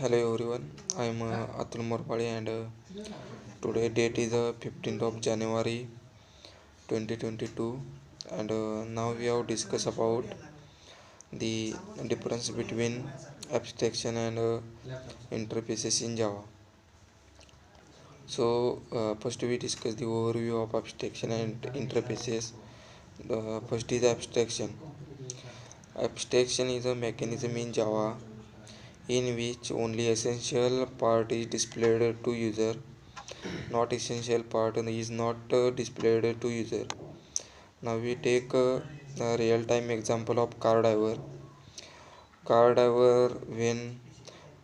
Hello everyone, I am Atul Morpale and today date is 15th of January 2022 and now we have discussed about the difference between abstraction and interfaces in Java. First we discuss the overview of abstraction and interfaces. The first is abstraction. Abstraction is a mechanism in Java in which only essential part is displayed to user. Not essential part is not displayed to user. Now we take a real-time example of car driver. Car driver when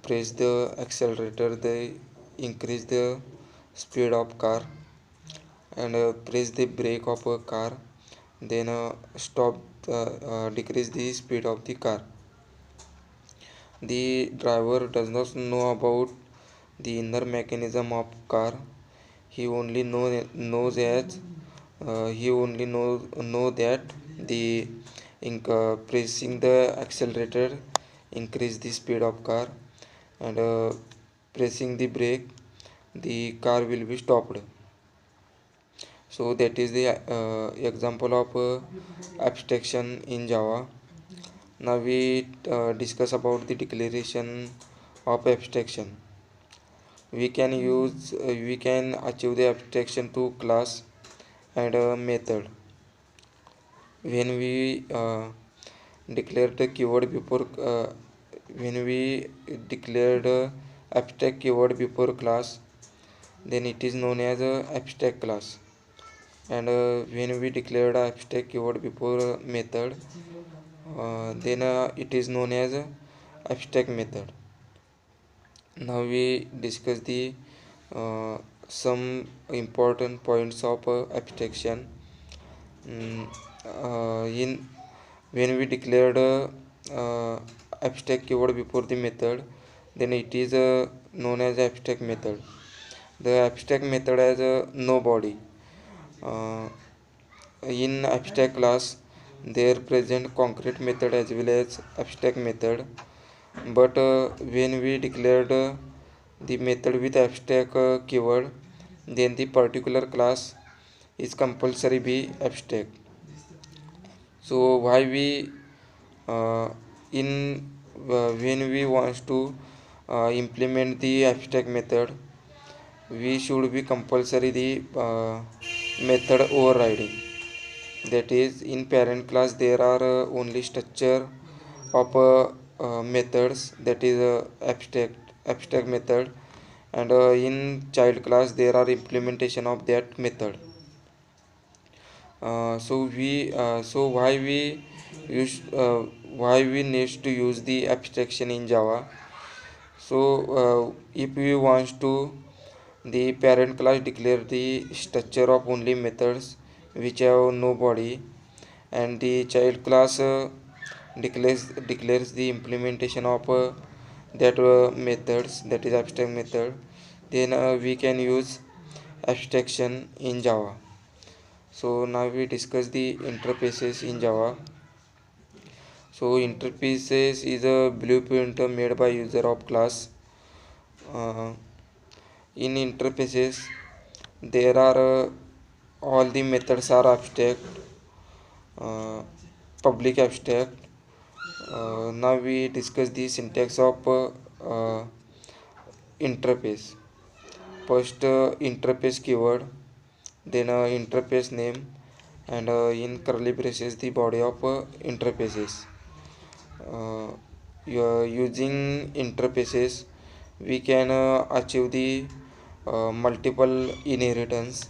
press the accelerator they increase the speed of car and press the brake of a car then stop decrease the speed of the car. The driver does not know about the inner mechanism of car. He only knows as he only know that the pressing the accelerator increase the speed of car and pressing the brake the car will be stopped. So that is the example of abstraction in Java. Now we discuss about the declaration of abstraction. We can achieve the abstraction to class and a method. When we declare the keyword before when we declare the abstract keyword before class, then it is known as a abstract class. And when we declare the abstract keyword before method, then it is known as a abstract method. Now we discuss the some important points of abstraction. Mm, in when we declared abstract keyword before the method, then it is known as abstract method. The abstract method has no body. uh, in abstract class there present concrete method as well as abstract method, but when we declared the method with abstract keyword, then the particular class is compulsory be abstract. So why we in when we want to implement the abstract method, we should be compulsory the method overriding. That is, in parent class there are only structure of methods, that is abstract method, and in child class there are implementation of that method. So use why we need to use the abstraction in Java. So if we want to the parent class declare the structure of only methods which have no body, and the child class declares the implementation of that methods, that is abstract method, then we can use abstraction in Java. So now we discuss the interfaces in Java. So interfaces is a blueprint made by user of class. uh, in interfaces there are all the methods are abstract, uh, public abstract. Now we discuss the syntax of interface. First interface keyword, then interface name, and in curly braces the body of interfaces. uh, Using interfaces we can achieve the multiple inheritance,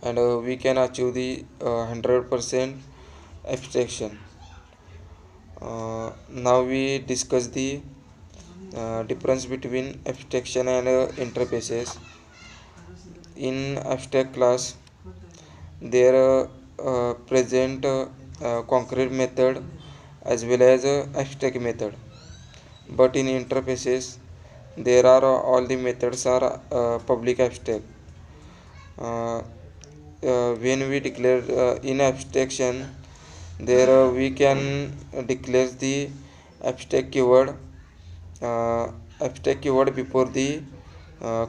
and we can achieve the 100% abstraction. Now we discuss the difference between abstraction and interfaces. In abstract class there present concrete method as well as abstract method, but in interfaces there are all the methods are public abstract. uh, when we declare in abstraction there we can declare the abstract keyword abstract keyword before the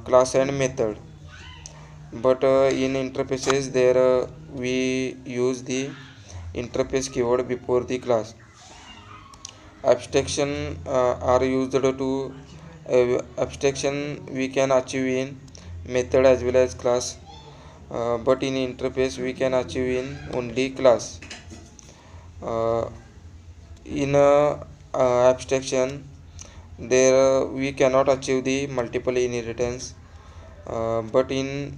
class and method, but in interfaces there we use the interface keyword before the class. Abstraction are used to abstraction we can achieve in method as well as class, but in interface we can achieve in only class. uh, in abstraction there we cannot achieve the multiple inheritance, but in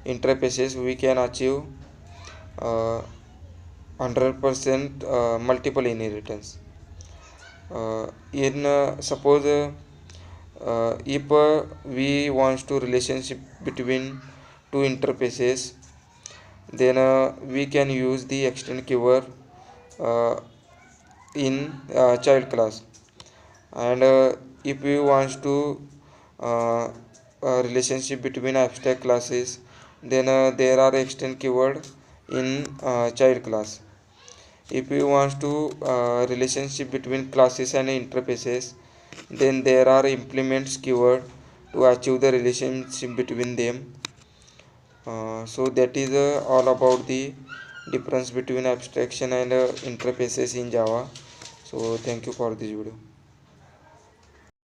interfaces we can achieve uh, 100% multiple inheritance. In suppose if we wants to relationship between two interfaces, then we can use the extend keyword uh, in child class. And if we want to uh, relationship between abstract classes, then there are extend keyword in child class. If we want to relationship between classes and interfaces, then there are implements keyword to achieve the relationship between them. So that is all about the difference between abstraction and interfaces in Java. So thank you for this video.